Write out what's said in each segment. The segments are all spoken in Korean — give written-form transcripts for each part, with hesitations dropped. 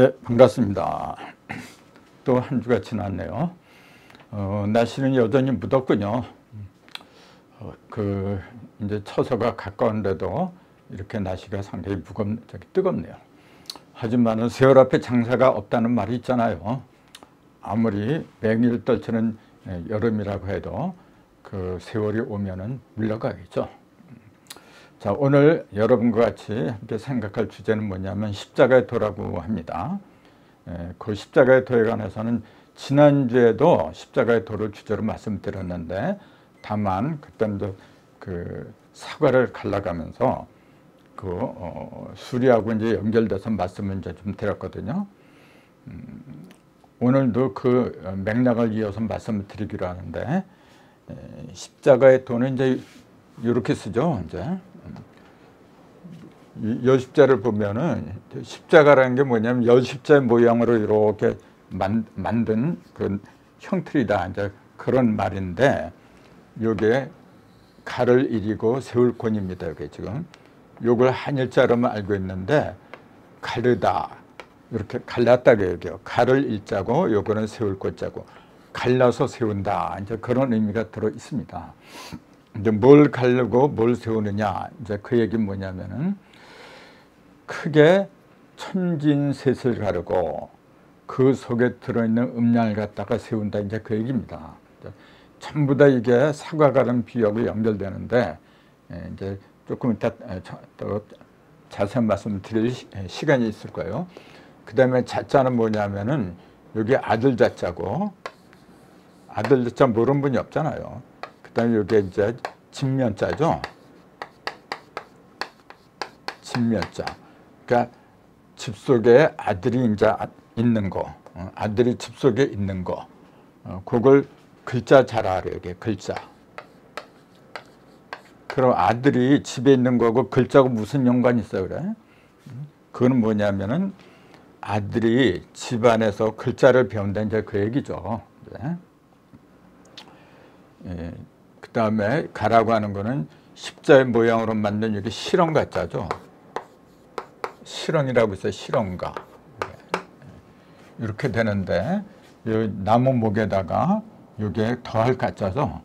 네, 반갑습니다. 또 한 주가 지났네요. 날씨는 여전히 무덥군요. 이제 처서가 가까운데도 이렇게 날씨가 상당히 뜨겁네요. 하지만은 세월 앞에 장사가 없다는 말이 있잖아요. 아무리 맹위를 떨치는 여름이라고 해도 그 세월이 오면은 물러가겠죠. 자, 오늘 여러분과 같이 함께 생각할 주제는 뭐냐면 십자가의 도라고 합니다. 그 십자가의 도에 관해서는 지난주에도 십자가의 도를 주제로 말씀드렸는데, 다만 그때는 그 사과를 갈라가면서 수리하고 이제 연결돼서 말씀을 이제 좀 드렸거든요. 오늘도 그 맥락을 이어서 말씀을 드리기로 하는데, 십자가의 도는 이제 이렇게 쓰죠. 이제 여십자를 보면은 십자가라는 게 뭐냐면 여십자의 모양으로 이렇게 만든 그 형틀이다, 이제 그런 말인데, 요게 가를 일이고 세울 권입니다. 이게 지금 요걸 한일자로만 알고 있는데, 가르다 이렇게 갈랐다고 얘기해요. 가를 일자고 요거는 세울 권자고, 갈라서 세운다, 이제 그런 의미가 들어 있습니다. 이제 뭘 가르고 뭘 세우느냐, 이제 그 얘기는 뭐냐면은 크게 천진셋을 가르고 그 속에 들어있는 음양을 갖다가 세운다, 이제 그 얘기입니다. 전부 다 이게 사과 가른 비유하고 연결되는데, 이제 조금 이따 또 자세한 말씀을 드릴 시간이 있을 거예요. 그 다음에 자자는 뭐냐면은 여기 아들 자자고, 아들 자자 모르는 분이 없잖아요. 그 다음에 여기 이제 집면자죠. 집면자. 그러니까 집 속에 아들이 이제 있는 거, 아들이 집 속에 있는 거, 그걸 글자 잘 알아요. 이게 글자. 그럼 아들이 집에 있는 거고 글자하고 무슨 연관이 있어요, 그래? 그건 뭐냐면은 아들이 집안에서 글자를 배운다, 이제 그 얘기죠. 네. 그 다음에 가라고 하는 거는 십자의 모양으로 만든 여기 실언가자죠. 실언이라고 있어요. 실언가. 이렇게 되는데, 이 나무 목에다가 이게 더할 가짜죠.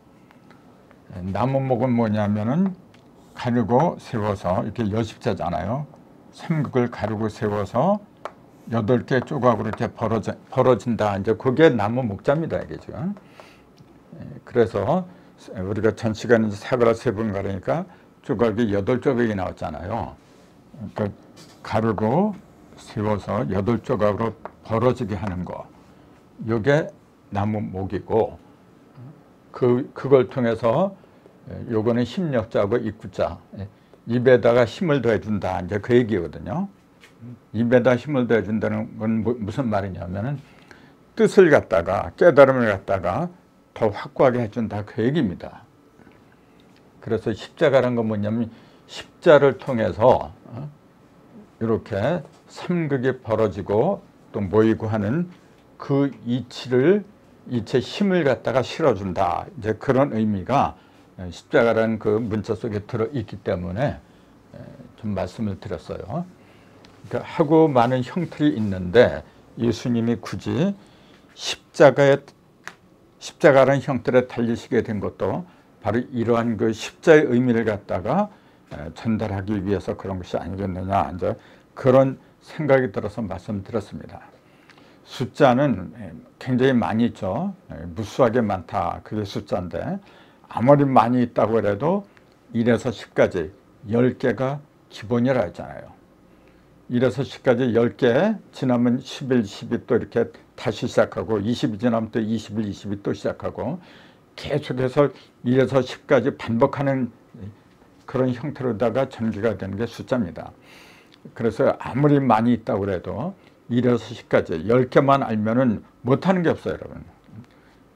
나무 목은 뭐냐면은 가르고 세워서 이렇게 여십자잖아요. 삼극을 가르고 세워서 8개 조각으로 이렇게 벌어진다, 이제 그게 나무 목자입니다, 이게 지금. 그래서 우리가 전 시간에 사과를 3번 가르니까 조각이 8조각이 나왔잖아요. 그러니까 가르고 세워서 8조각으로 벌어지게 하는 거, 이게 나무 목이고, 그걸 통해서 요거는 힘력자고 입구자, 입에다가 힘을 더해준다, 이제 그 얘기거든요. 입에다 힘을 더해준다는 건 무슨 말이냐면은 뜻을 갖다가, 깨달음을 갖다가 더 확고하게 해준다, 그 얘기입니다. 그래서 십자가라는 건 뭐냐면 십자를 통해서 이렇게 삼극이 벌어지고 또 모이고 하는 그 이치의 힘을 갖다가 실어준다, 이제 그런 의미가 십자가라는 그 문자 속에 들어있기 때문에 좀 말씀을 드렸어요. 그러니까 하고 많은 형틀이 있는데, 예수님이 굳이 십자가라는 형틀에 달리시게 된 것도 바로 이러한 그 십자의 의미를 갖다가 전달하기 위해서 그런 것이 아니겠느냐, 이제 그런 생각이 들어서 말씀드렸습니다. 숫자는 굉장히 많이 있죠. 무수하게 많다, 그게 숫자인데, 아무리 많이 있다고 해도 1에서 10까지 10개가 기본이라 했잖아요. 1에서 10까지 10개 지나면 11, 12 또 이렇게 다시 시작하고, 20이 지나면 또 21, 22 또 시작하고, 계속해서 1에서 10까지 반복하는 그런 형태로다가 전개가 되는 게 숫자입니다. 그래서 아무리 많이 있다고 해도 1에서 10까지 10개만 알면은 못하는 게 없어요, 여러분.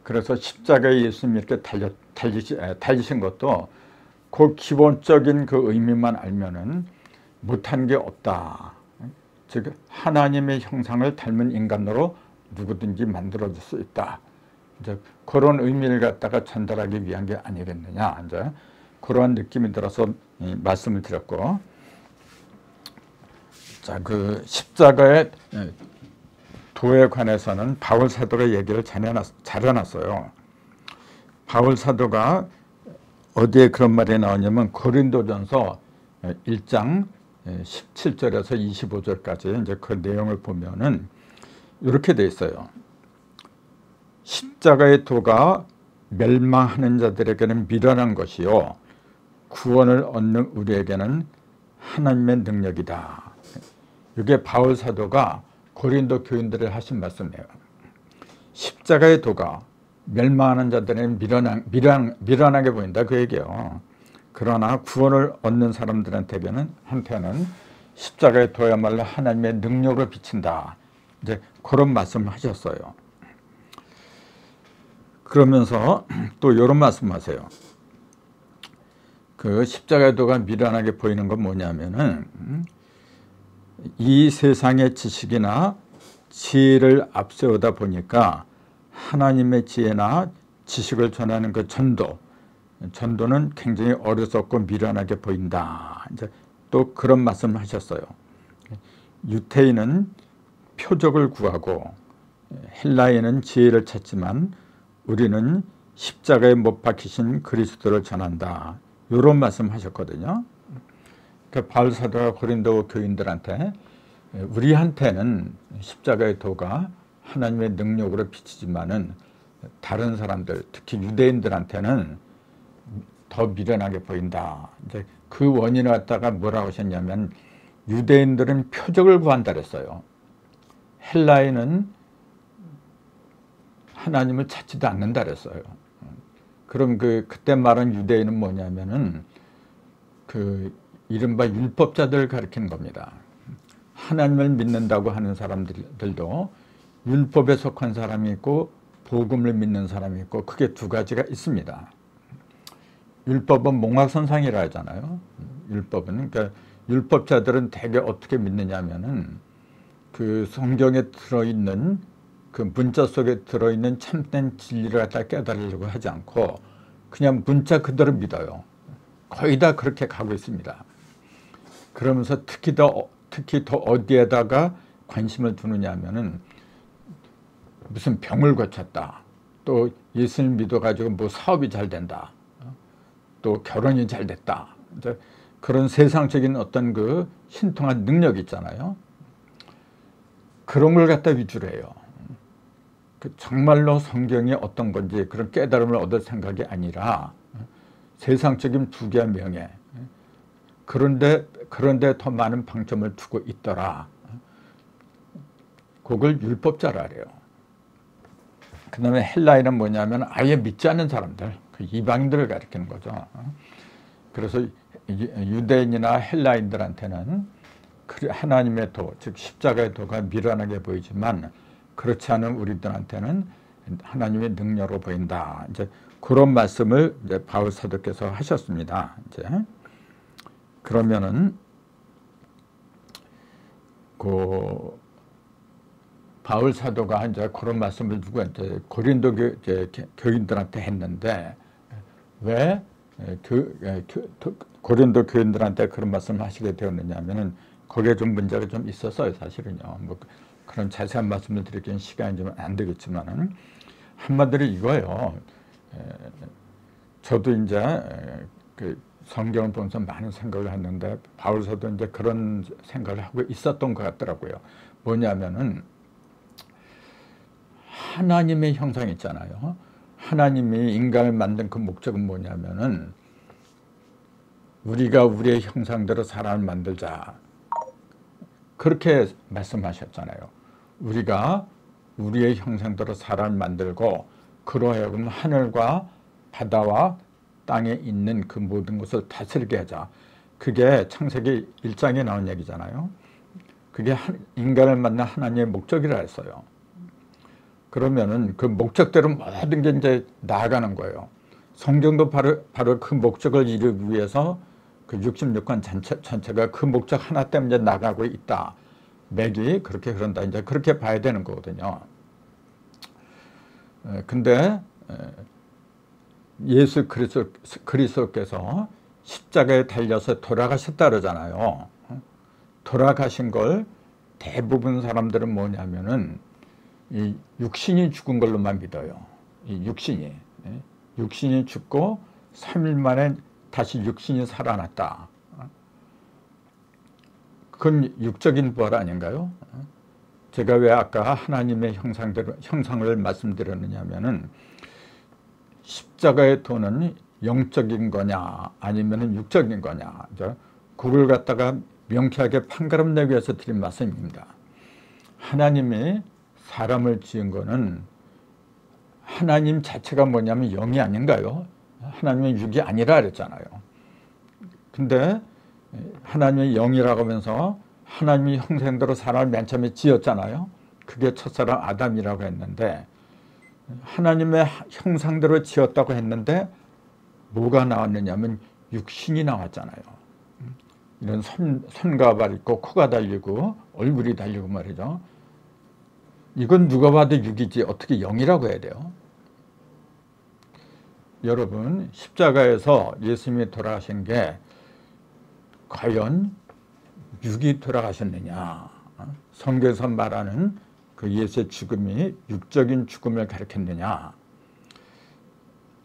그래서 십자가에 예수님이 이렇게 달리신 것도 그 기본적인 그 의미만 알면은 못하는 게 없다. 즉 하나님의 형상을 닮은 인간으로 누구든지 만들어줄 수 있다, 이제 그런 의미를 갖다가 전달하기 위한 게 아니겠느냐, 이제 그러한 느낌이 들어서 말씀을 드렸고, 자, 그 십자가의 도에 관해서는 바울 사도가 얘기를 잘 해놨어요. 바울 사도가 어디에 그런 말이 나오냐면 고린도전서 1장 17절에서 25절까지 이제 그 내용을 보면은 이렇게 돼 있어요. 십자가의 도가 멸망하는 자들에게는 미련한 것이요 구원을 얻는 우리에게는 하나님의 능력이다. 이게 바울 사도가 고린도 교인들을 하신 말씀이에요. 십자가의 도가 멸망하는 자들에게는 미련하게 보인다 그 얘기예요. 그러나 구원을 얻는 사람들한테는 십자가의 도야말로 하나님의 능력을 비친다. 이제 그런 말씀을 하셨어요. 그러면서 또 이런 말씀하세요. 그 십자가의 도가 미련하게 보이는 건 뭐냐면은 이 세상의 지식이나 지혜를 앞세우다 보니까 하나님의 지혜나 지식을 전하는 그 전도는 굉장히 어리석고 미련하게 보인다. 이제 또 그런 말씀을 하셨어요. 유태인은 표적을 구하고 헬라인은 지혜를 찾지만 우리는 십자가에 못 박히신 그리스도를 전한다. 이런 말씀 하셨거든요. 그러니까 바울 사도가 고린도 교인들한테 우리한테는 십자가의 도가 하나님의 능력으로 비치지만은 다른 사람들, 특히 유대인들한테는 더 미련하게 보인다. 이제 그 원인을 갖다가 뭐라고 하셨냐면 유대인들은 표적을 구한다 그랬어요. 헬라인은 하나님을 찾지도 않는다 그랬어요. 그럼 그때 말한 유대인은 뭐냐면은 그 이른바 율법자들을 가리키는 겁니다. 하나님을 믿는다고 하는 사람들도 율법에 속한 사람이 있고 복음을 믿는 사람이 있고 크게 두 가지가 있습니다. 율법은 몽학선상이라 하잖아요. 율법은 그러니까 율법자들은 대개 어떻게 믿느냐면은 그 성경에 들어있는 그 문자 속에 들어있는 참된 진리를 갖다 깨달으려고 하지 않고 그냥 문자 그대로 믿어요. 거의 다 그렇게 가고 있습니다. 그러면서 특히 더 어디에다가 관심을 두느냐 하면은 무슨 병을 고쳤다. 또 예수를 믿어가지고 뭐 사업이 잘 된다. 또 결혼이 잘 됐다. 이제 그런 세상적인 어떤 그 신통한 능력 있잖아요. 그런 걸 갖다 위주로 해요. 정말로 성경이 어떤 건지 그런 깨달음을 얻을 생각이 아니라 세상적인 부귀와 명예, 그런데 더 많은 방점을 두고 있더라. 그걸 율법자라 그래요. 그 다음에 헬라인은 뭐냐면 아예 믿지 않는 사람들, 그 이방인들을 가리키는 거죠. 그래서 유대인이나 헬라인들한테는 하나님의 도, 즉 십자가의 도가 미련하게 보이지만 그렇지 않은 우리들한테는 하나님의 능력으로 보인다. 이제 그런 말씀을 이제 바울 사도께서 하셨습니다. 이제 그러면은 그 바울 사도가 이제 그런 말씀을 누구한테 고린도 교인들한테 했는데 왜 고린도 교인들한테 그런 말씀을 하시게 되었느냐면은 거기에 좀 문제가 좀 있었어요, 사실은요. 뭐 그런 자세한 말씀을 드리기는 시간이 좀 안 되겠지만은 한마디로 이거예요. 저도 이제 그 성경을 보면서 많은 생각을 했는데 바울 사도 이제 그런 생각을 하고 있었던 것 같더라고요. 뭐냐면은 하나님의 형상 있잖아요. 하나님이 인간을 만든 그 목적은 뭐냐면은 우리가 우리의 형상대로 사람을 만들자. 그렇게 말씀하셨잖아요. 우리가 우리의 형상대로 사람을 만들고 그로 하여금 하늘과 바다와 땅에 있는 그 모든 것을 다스리게 하자. 그게 창세기 1장에 나온 얘기잖아요. 그게 인간을 만난 하나님의 목적이라 했어요. 그러면은 그 목적대로 모든 게 이제 나아가는 거예요. 성경도 바로 그 목적을 이루기 위해서 그 66권 전체가 그 목적 하나 때문에 나가고 있다. 맥이 그렇게 그런다. 이제 그렇게 봐야 되는 거거든요. 근데 예수 그리스도께서 십자가에 달려서 돌아가셨다 그러잖아요. 돌아가신 걸 대부분 사람들은 뭐냐면은 이 육신이 죽은 걸로만 믿어요. 이 육신이 죽고 3일 만에 다시 육신이 살아났다. 그건 육적인 부활 아닌가요? 제가 왜 아까 하나님의 형상을 말씀드렸느냐면은 십자가의 도는 영적인 거냐 아니면 육적인 거냐, 그걸 갖다가 명쾌하게 판가름내기 위해서 드린 말씀입니다. 하나님이 사람을 지은 거는 하나님 자체가 뭐냐면 영이 아닌가요? 하나님은 육이 아니라 그랬잖아요. 근데 하나님의 영이라고 하면서 하나님의 형상대로 사람을 맨 처음에 지었잖아요. 그게 첫사람 아담이라고 했는데, 하나님의 형상대로 지었다고 했는데 뭐가 나왔느냐면 육신이 나왔잖아요. 이런 손과 발 있고 코가 달리고 얼굴이 달리고 말이죠. 이건 누가 봐도 육이지 어떻게 영이라고 해야 돼요? 여러분, 십자가에서 예수님이 돌아가신 게 과연 육이 돌아가셨느냐? 성경에서 말하는 그 예수의 죽음이 육적인 죽음을 가리켰느냐?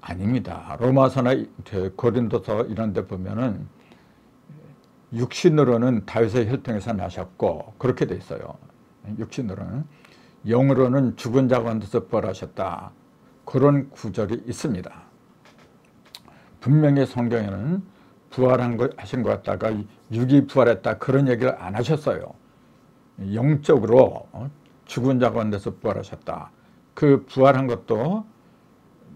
아닙니다. 로마서나 고린도서 이런 데 보면은 육신으로는 다윗의 혈통에서 나셨고 그렇게 돼 있어요. 육신으로는. 영으로는 죽은 자 가운데서 부활하셨다. 그런 구절이 있습니다. 분명히 성경에는 하신 것 같다가 육이 부활했다 그런 얘기를 안 하셨어요. 영적으로 죽은 자 가운데서 부활하셨다. 그 부활한 것도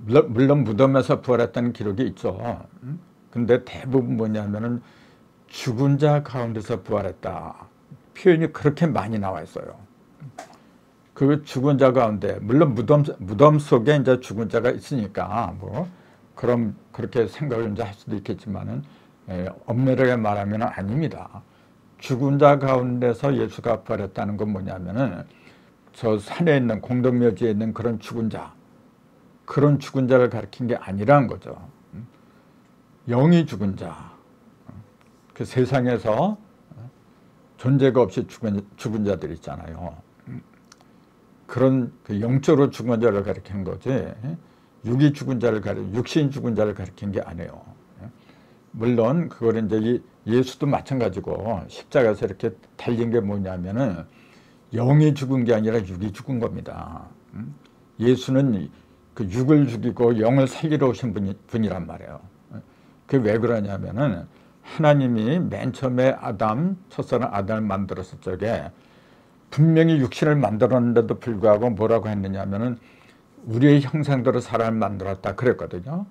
물론 무덤에서 부활했다는 기록이 있죠. 근데 대부분 뭐냐면은 죽은 자 가운데서 부활했다. 표현이 그렇게 많이 나와 있어요. 그 죽은 자 가운데, 물론 무덤 속에 이제 죽은 자가 있으니까 뭐 그럼 그렇게 생각을 이제 할 수도 있겠지만은 엄밀하게 말하면 아닙니다. 죽은 자 가운데서 예수가 부활했다는 건 뭐냐면은 저 산에 있는 공동묘지에 있는 그런 죽은 자를 가리킨 게 아니라는 거죠. 영이 죽은 자, 그 세상에서 존재가 없이 죽은 자들 있잖아요. 그런 그 영적으로 죽은 자를 가리킨 거지, 육이 죽은 자를 육신 죽은 자를 가리킨 게 아니에요. 물론 그걸 이제 예수도 마찬가지고 십자가에서 이렇게 달린 게 뭐냐면은 영이 죽은 게 아니라 육이 죽은 겁니다. 예수는 그 육을 죽이고 영을 살리러 오신 분이란 말이에요. 그게 왜 그러냐면은 하나님이 맨 처음에 첫사람 아담을 만들었을 적에 분명히 육신을 만들었는데도 불구하고 뭐라고 했느냐면은 우리의 형상대로 사람을 만들었다 그랬거든요.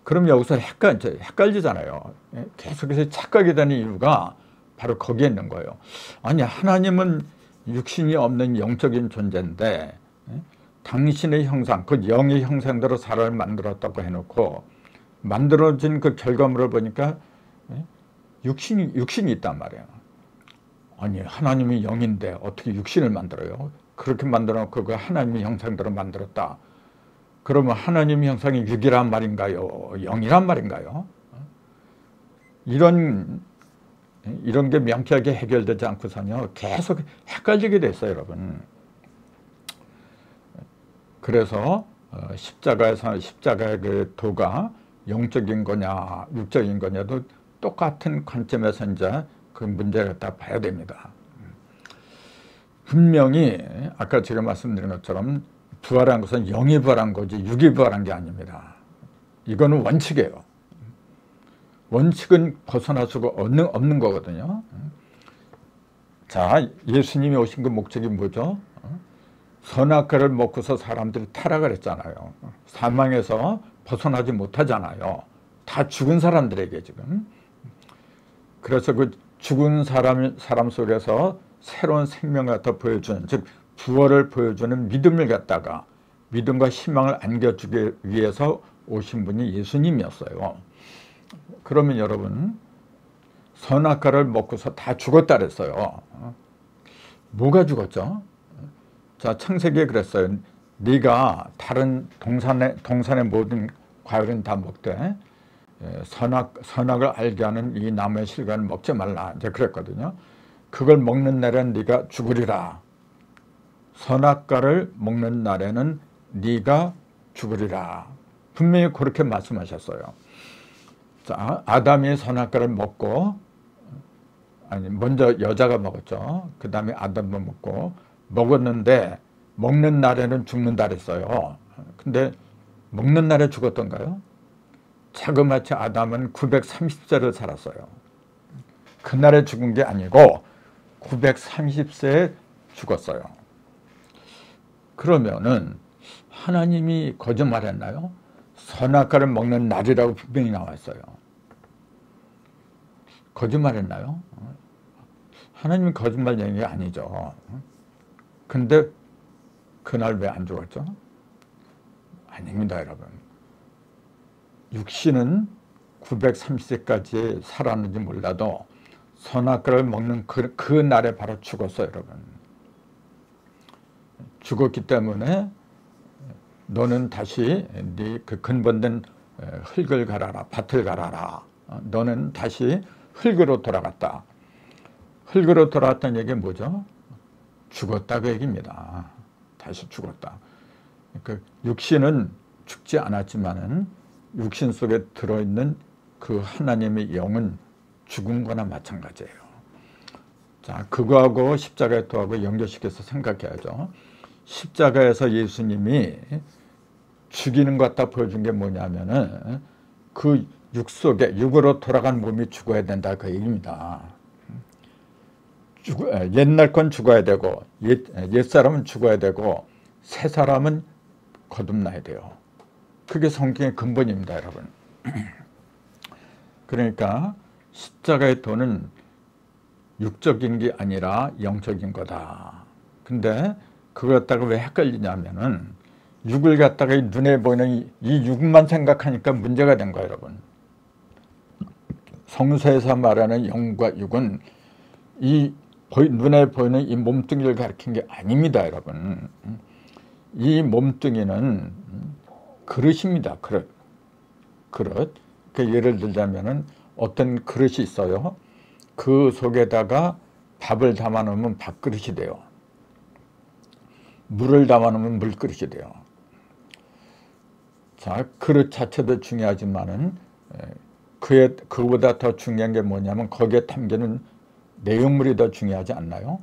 그럼 여기서 헷갈리잖아요. 계속해서 착각이 되는 이유가 바로 거기에 있는 거예요. 아니, 하나님은 육신이 없는 영적인 존재인데 당신의 형상, 그 영의 형상대로 사람을 만들었다고 해놓고 만들어진 그 결과물을 보니까 육신이 있단 말이에요. 아니, 하나님이 영인데 어떻게 육신을 만들어요? 그렇게 만들어놓고 그 하나님의 형상대로 만들었다. 그러면 하나님의 형상이 육이란 말인가요? 영이란 말인가요? 이런 게 명쾌하게 해결되지 않고서는요, 계속 헷갈리게 됐어요, 여러분. 그래서 십자가의 그 도가 영적인 거냐, 육적인 거냐도 똑같은 관점에서 이제 그 문제를 다 봐야 됩니다. 분명히 아까 제가 말씀드린 것처럼 부활한 것은 영이 부활한 거지 육이 부활한 게 아닙니다. 이거는 원칙이에요. 원칙은 벗어날 수가 없는 거거든요. 자, 예수님이 오신 그 목적이 뭐죠? 선악과를 먹고서 사람들이 타락을 했잖아요. 사망에서 벗어나지 못하잖아요. 다 죽은 사람들에게 지금. 그래서 그 죽은 사람 속에서 새로운 생명을 갖다 보여주는, 즉 부활을 보여주는 믿음을 갖다가 믿음과 희망을 안겨주기 위해서 오신 분이 예수님이었어요. 그러면 여러분, 선악과를 먹고서 다 죽었다 그랬어요. 뭐가 죽었죠? 자, 창세기에 그랬어요. 네가 다른 동산의 모든 과일은 다 먹되 선악을 알게 하는 이 나무의 실과는 먹지 말라, 이제 그랬거든요. 그걸 먹는 날엔 네가 죽으리라. 선악과를 먹는 날에는 네가 죽으리라. 분명히 그렇게 말씀하셨어요. 자, 아담이 선악과를 먹고, 아니 먼저 여자가 먹었죠. 그 다음에 아담도 먹고, 먹었는데 먹는 날에는 죽는다 그랬어요. 근데 먹는 날에 죽었던가요? 자그마치 아담은 930세를 살았어요. 그날에 죽은 게 아니고 930세에 죽었어요. 그러면은 하나님이 거짓말했나요? 선악과를 먹는 날이라고 분명히 나왔어요. 거짓말했나요? 하나님이 거짓말 얘기한 게 아니죠. 근데 그날 왜 안 죽었죠? 아닙니다, 여러분. 육신은 930세까지 살았는지 몰라도 선악과를 먹는 그 날에 바로 죽었어요, 여러분. 죽었기 때문에 너는 다시 네 그 근본된 흙을 갈아라, 밭을 갈아라. 너는 다시 흙으로 돌아갔다. 흙으로 돌아왔다는 얘기가 뭐죠? 죽었다 그 얘기입니다. 다시 죽었다. 그 육신은 죽지 않았지만은 육신 속에 들어있는 그 하나님의 영은 죽은 거나 마찬가지예요. 자, 그거하고 십자가의 도하고 연결시켜서 생각해야죠. 십자가에서 예수님이 죽이는 것 같다 보여준 게 뭐냐면은 그 육 속에 육으로 돌아간 몸이 죽어야 된다 그 얘기입니다. 옛날 건 죽어야 되고 옛사람은 죽어야 되고 새 사람은 거듭나야 돼요. 그게 성경의 근본입니다, 여러분. 그러니까 십자가의 도는 육적인 게 아니라 영적인 거다. 근데 그걸 갖다가 왜 헷갈리냐면은 육을 갖다가 눈에 보이는 이 육만 생각하니까 문제가 된 거예요, 여러분. 성서에서 말하는 영과 육은 이 눈에 보이는 이 몸뚱이를 가리킨 게 아닙니다, 여러분. 이 몸뚱이는 그릇입니다, 그릇. 그릇. 그 예를 들자면은 어떤 그릇이 있어요. 그 속에다가 밥을 담아 놓으면 밥그릇이 돼요. 물을 담아 놓으면 물그릇이 돼요. 자, 그릇 자체도 중요하지만은 그보다 더 중요한 게 뭐냐면 거기에 담기는 내용물이 더 중요하지 않나요?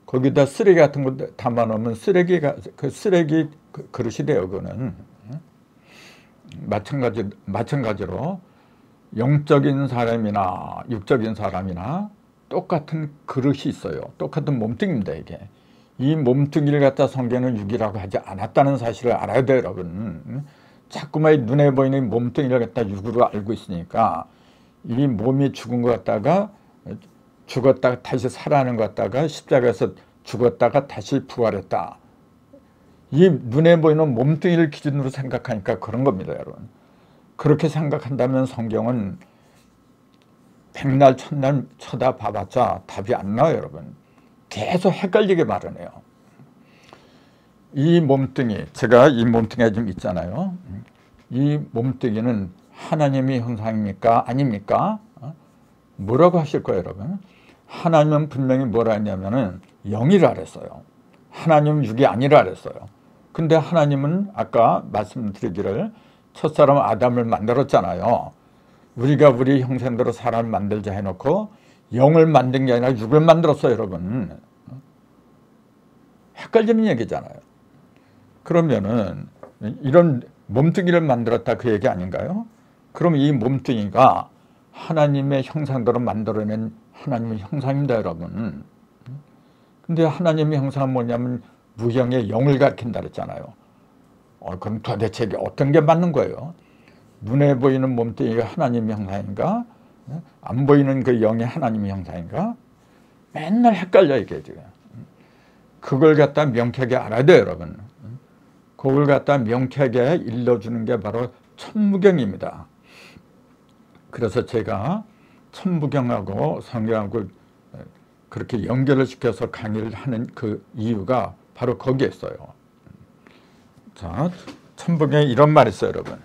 거기다 쓰레기 같은 거 담아 놓으면 그 쓰레기 그릇이 돼요, 그거는. 마찬가지로 영적인 사람이나 육적인 사람이나 똑같은 그릇이 있어요. 똑같은 몸뚱이입니다, 이게. 이 몸뚱이를 갖다 성경은 육이라고 하지 않았다는 사실을 알아야 돼요, 여러분. 자꾸만 눈에 보이는 몸뚱이를 갖다 육으로 알고 있으니까 이 몸이 죽은 것 같다가 죽었다가 다시 살아나는 것 같다가 십자가에서 죽었다가 다시 부활했다. 이 눈에 보이는 몸뚱이를 기준으로 생각하니까 그런 겁니다, 여러분. 그렇게 생각한다면 성경은 백날 천날 쳐다봐봤자 답이 안 나와요, 여러분. 계속 헷갈리게 마련해요. 이 몸뚱이, 제가 이 몸뚱이가 좀 있잖아요. 이 몸뚱이는 하나님의 형상입니까? 아닙니까? 뭐라고 하실 거예요, 여러분? 하나님은 분명히 뭐라 했냐면은 영이라 그랬어요. 하나님은 육이 아니라 그랬어요. 근데 하나님은 아까 말씀드리기를 첫사람 아담을 만들었잖아요. 우리가 우리 형상대로 사람을 만들자 해놓고 영을 만든 게 아니라 육을 만들었어요, 여러분. 헷갈리는 얘기잖아요. 그러면은 이런 몸뚱이를 만들었다 그 얘기 아닌가요? 그럼 이 몸뚱이가 하나님의 형상대로 만들어낸 하나님의 형상입니다, 여러분. 근데 하나님의 형상은 뭐냐면 무형의 영을 가리킨다 그랬잖아요. 그럼 도대체 이게 어떤 게 맞는 거예요? 눈에 보이는 몸뚱이가 하나님의 형상인가? 안 보이는 그 영이 하나님의 형상인가? 맨날 헷갈려 이게 지금. 그걸 갖다 명쾌하게 알아야 돼요, 여러분. 그걸 갖다 명쾌하게 일러주는 게 바로 천부경입니다. 그래서 제가 천부경하고 성경하고 그렇게 연결을 시켜서 강의를 하는 그 이유가 바로 거기에 있어요. 자, 천부경에 이런 말이 있어요, 여러분.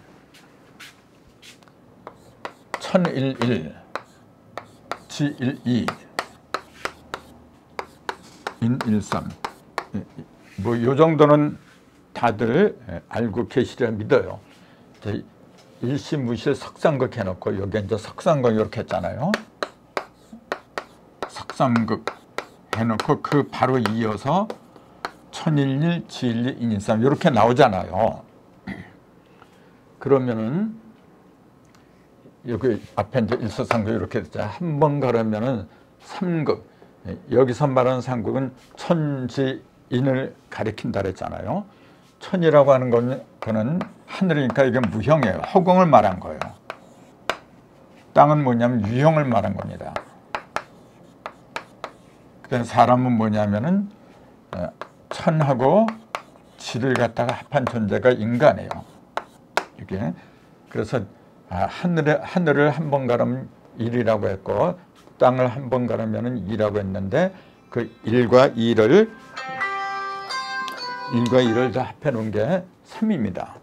천일일, 지일이, 인일삼. 뭐 요 정도는 다들 알고 계시리라 믿어요. 일시무실 석상극 해놓고 여기 이제 석상극 이렇게 했잖아요. 석상극 해놓고 그 바로 이어서 천일일, 지일일, 인일삼 이렇게 나오잖아요. 그러면은 여기 앞에 이제 일서상극 이렇게 되죠. 한 번 가려면은 삼극. 여기서 말하는 삼극은 천지인을 가리킨다 그랬잖아요. 천이라고 하는 거는 하늘이니까 이게 무형이에요. 허공을 말한 거예요. 땅은 뭐냐면 유형을 말한 겁니다. 그래서 사람은 뭐냐면은 천하고 지를 갖다가 합한 존재가 인간이에요. 이게 그래서 하늘을 한 번 가르면 일이라고 했고 땅을 한 번 가르면은 이라고 했는데 그 일과 이를 다 합해 놓은 게 3입니다.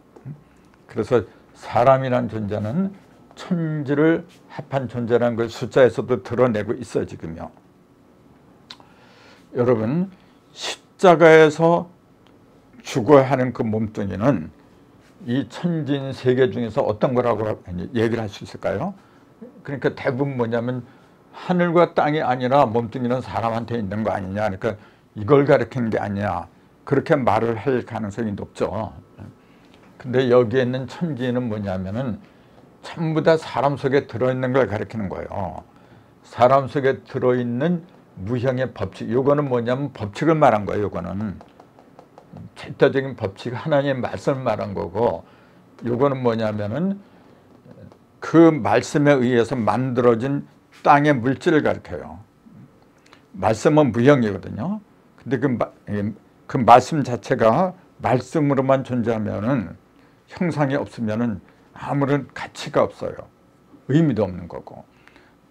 그래서 사람이란 존재는 천지를 합한 존재라는 걸 숫자에서도 드러내고 있어요, 지금요. 여러분, 십자가에서 죽어야 하는 그 몸뚱이는 이 천지인 세계 중에서 어떤 거라고 얘기를 할 수 있을까요? 그러니까 대부분 뭐냐면 하늘과 땅이 아니라 몸뚱이는 사람한테 있는 거 아니냐. 그러니까 이걸 가리키는 게 아니냐. 그렇게 말을 할 가능성이 높죠. 근데 여기에 있는 천지는 뭐냐면은 전부 다 사람 속에 들어있는 걸 가리키는 거예요. 사람 속에 들어있는 무형의 법칙. 요거는 뭐냐면 법칙을 말한 거예요. 요거는 절대적인 법칙, 하나님의 말씀을 말한 거고, 요거는 뭐냐면은 그 말씀에 의해서 만들어진 땅의 물질을 가리켜요. 말씀은 무형이거든요. 근데 그 말씀 자체가 말씀으로만 존재하면은 형상이 없으면은 아무런 가치가 없어요. 의미도 없는 거고.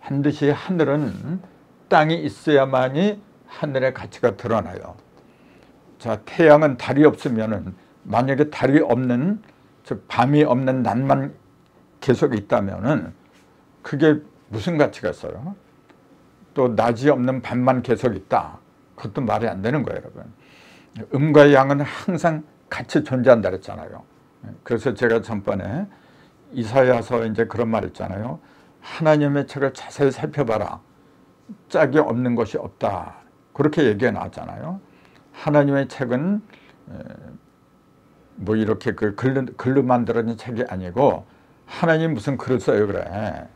반드시 하늘은 땅이 있어야만이 하늘의 가치가 드러나요. 자, 태양은 달이 없으면은 만약에 달이 없는, 즉 밤이 없는 낮만 계속 있다면은 그게 무슨 가치가 있어요? 또 낮이 없는 밤만 계속 있다. 그것도 말이 안 되는 거예요, 여러분. 음과 양은 항상 같이 존재한다 그랬잖아요. 그래서 제가 전번에 이사야서 이제 그런 말 있잖아요. 하나님의 책을 자세히 살펴봐라. 짝이 없는 것이 없다. 그렇게 얘기해 놨잖아요. 하나님의 책은 뭐 이렇게 그 글로 만들어진 책이 아니고 하나님 무슨 글을 써요, 그래.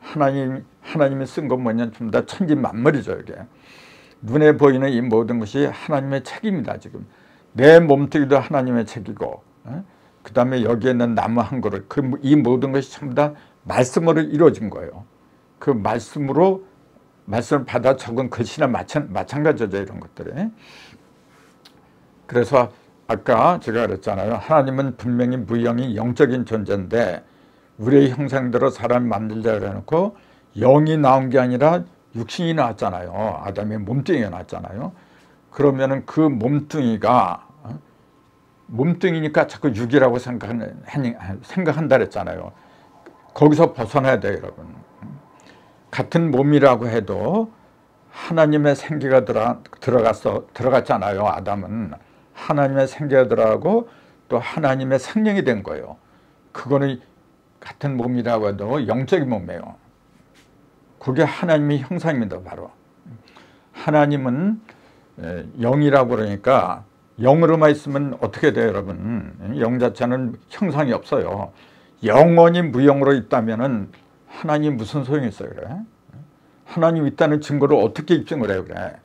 하나님이 쓴 건 뭐냐, 좀 다 천지만물이죠, 이게. 눈에 보이는 이 모든 것이 하나님의 책입니다, 지금. 내 몸뚱이도 하나님의 책이고, 그 다음에 여기에 있는 나무 한 그릇, 이 모든 것이 전부 다 말씀으로 이루어진 거예요. 그 말씀을 받아 적은 글씨나 마찬가지죠, 이런 것들이. 그래서 아까 제가 그랬잖아요. 하나님은 분명히 무형이 영적인 존재인데 우리의 형상대로 사람을 만들자 그래놓고 영이 나온 게 아니라 육신이 나왔잖아요. 아담의 몸뚱이가 나왔잖아요. 그러면은 그 몸뚱이니까 자꾸 육이라고 생각한다 그랬잖아요. 거기서 벗어나야 돼요, 여러분. 같은 몸이라고 해도 하나님의 생기가 들어갔잖아요. 아담은 하나님의 생기가 들어가고 또 하나님의 생명이 된 거예요. 그거는 같은 몸이라고 해도 영적인 몸이에요. 그게 하나님의 형상입니다, 바로. 하나님은 영이라고 그러니까 영으로만 있으면 어떻게 돼요, 여러분? 영 자체는 형상이 없어요. 영원히 무영으로 있다면은 하나님 무슨 소용이 있어요, 그래? 하나님 있다는 증거를 어떻게 입증을 해요, 그래?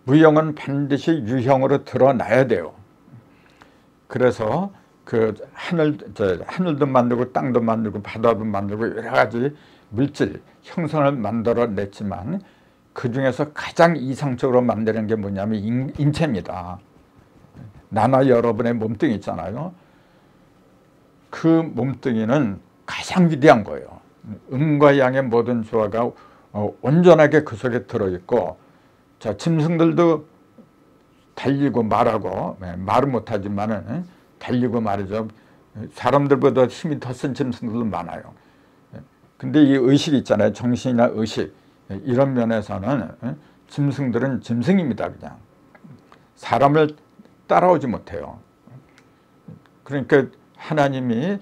무영은 반드시 유형으로 드러나야 돼요. 그래서 그 하늘도 만들고 땅도 만들고 바다도 만들고 여러 가지 물질, 형상을 만들어냈지만 그 중에서 가장 이상적으로 만드는 게 뭐냐면 인체입니다. 나나 여러분의 몸뚱이 있잖아요. 그 몸뚱이는 가장 위대한 거예요. 음과 양의 모든 조화가 온전하게 그 속에 들어있고, 자, 짐승들도 달리고 말하고, 말은 못하지만은 달리고 말이죠. 사람들보다 힘이 더 센 짐승들도 많아요. 근데 이 의식이 있잖아요. 정신이나 의식. 이런 면에서는 짐승들은 짐승입니다, 그냥. 사람을 따라오지 못해요. 그러니까 하나님이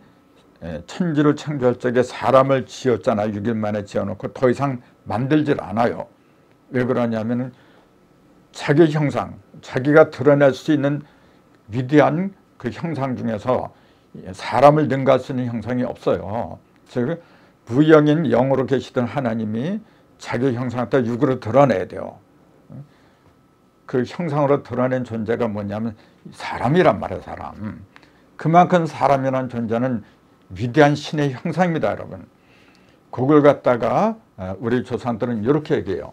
천지를 창조할 적에 사람을 지었잖아요. 6일 만에 지어놓고 더 이상 만들질 않아요. 왜 그러냐면 자기 형상, 자기가 드러낼 수 있는 위대한 그 형상 중에서 사람을 능가할 수 있는 형상이 없어요. 즉 무영인 영으로 계시던 하나님이 자기 형상을 다 육으로 드러내야 돼요. 그 형상으로 드러낸 존재가 뭐냐면 사람이란 말이에요. 사람. 그만큼 사람이라는 존재는 위대한 신의 형상입니다. 여러분. 그걸 갖다가 우리 조상들은 이렇게 얘기해요.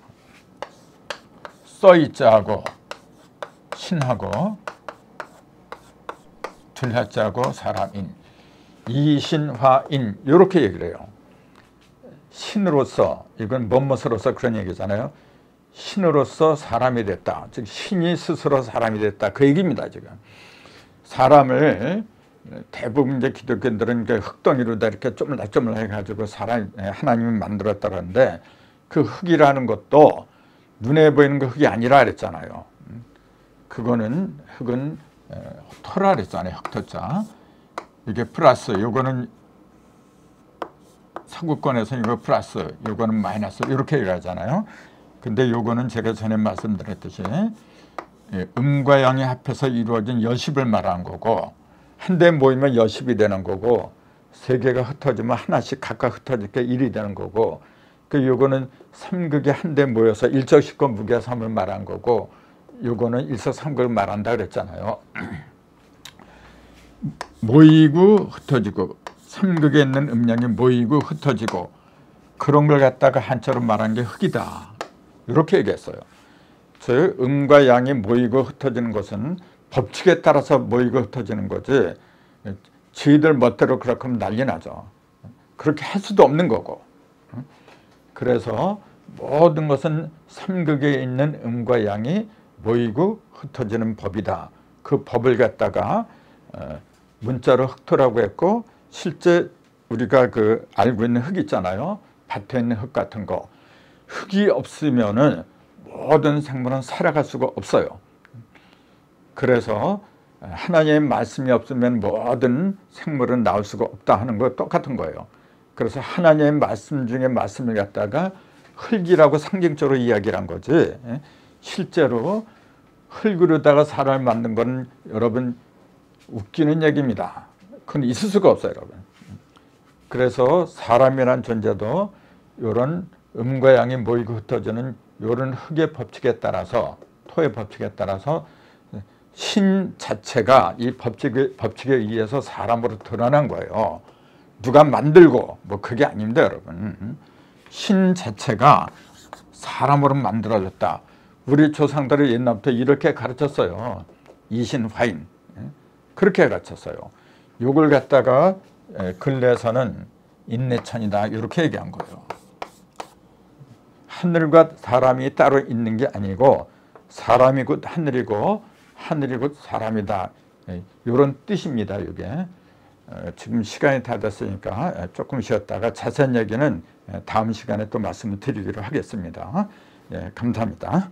써있자하고 신하고 둘하자고 사람인 이신화인 이렇게 얘기를 해요. 신으로서, 이건 뭐뭐으로서 그런 얘기잖아요. 신으로서 사람이 됐다. 즉 신이 스스로 사람이 됐다. 그 얘기입니다. 지금 사람을 대부분 이제 기독교인들은 흙덩이로다 이렇게 쪼물락쪼물락 해가지고 하나님이 만들었다 그러는데 그 흙이라는 것도 눈에 보이는 그 흙이 아니라 그랬잖아요. 그거는 흙은 토라 그랬잖아요. 흙토자. 이게 플러스, 요거는 서구권에서 이거 플러스, 요거는 마이너스 이렇게 얘기하잖아요. 근데 요거는 제가 전에 말씀드렸듯이 음과 양이 합해서 이루어진 여십을 말하는 거고, 한 대 모이면 여십이 되는 거고, 세 개가 흩어지면 하나씩 각각 흩어질 게 1이 되는 거고, 그 요거는 삼극이 한 대 모여서 일적십권 무게삼을 말한 거고, 요거는 일석삼극을 말한다 그랬잖아요. 모이고 흩어지고, 삼극에 있는 음양이 모이고 흩어지고, 그런 걸 갖다가 한자로 말한 게 흙이다. 이렇게 얘기했어요. 즉 음과 양이 모이고 흩어지는 것은 법칙에 따라서 모이고 흩어지는 거지, 저희들 멋대로 그렇게 하면 난리 나죠. 그렇게 할 수도 없는 거고. 그래서 모든 것은 삼극에 있는 음과 양이 모이고 흩어지는 법이다. 그 법을 갖다가 문자로 흙토라고 했고, 실제 우리가 그 알고 있는 흙 있잖아요. 밭에 있는 흙 같은 거. 흙이 없으면은 모든 생물은 살아갈 수가 없어요. 그래서 하나님의 말씀이 없으면 모든 생물은 나올 수가 없다 하는 거 똑같은 거예요. 그래서 하나님의 말씀 중에 말씀을 갖다가 흙이라고 상징적으로 이야기를 한 거지, 실제로 흙으로다가 사람을 만든 건 여러분 웃기는 얘기입니다. 그건 있을 수가 없어요, 여러분. 그래서 사람이란 존재도 이런 음과 양이 모이고 흩어지는 이런 흙의 법칙에 따라서, 토의 법칙에 따라서 신 자체가 이 법칙에 의해서 사람으로 드러난 거예요. 누가 만들고 뭐 그게 아닙니다, 여러분. 신 자체가 사람으로 만들어졌다. 우리 조상들이 옛날부터 이렇게 가르쳤어요. 이신화인. 그렇게 가르쳤어요. 요걸 갖다가 근래에서는 인내천이다 이렇게 얘기한 거예요. 하늘과 사람이 따로 있는 게 아니고 사람이 곧 하늘이고 하늘이 곧 사람이다. 이런 뜻입니다. 이게 지금 시간이 다 됐으니까 조금 쉬었다가 자세한 얘기는 다음 시간에 또 말씀을 드리기로 하겠습니다. 감사합니다.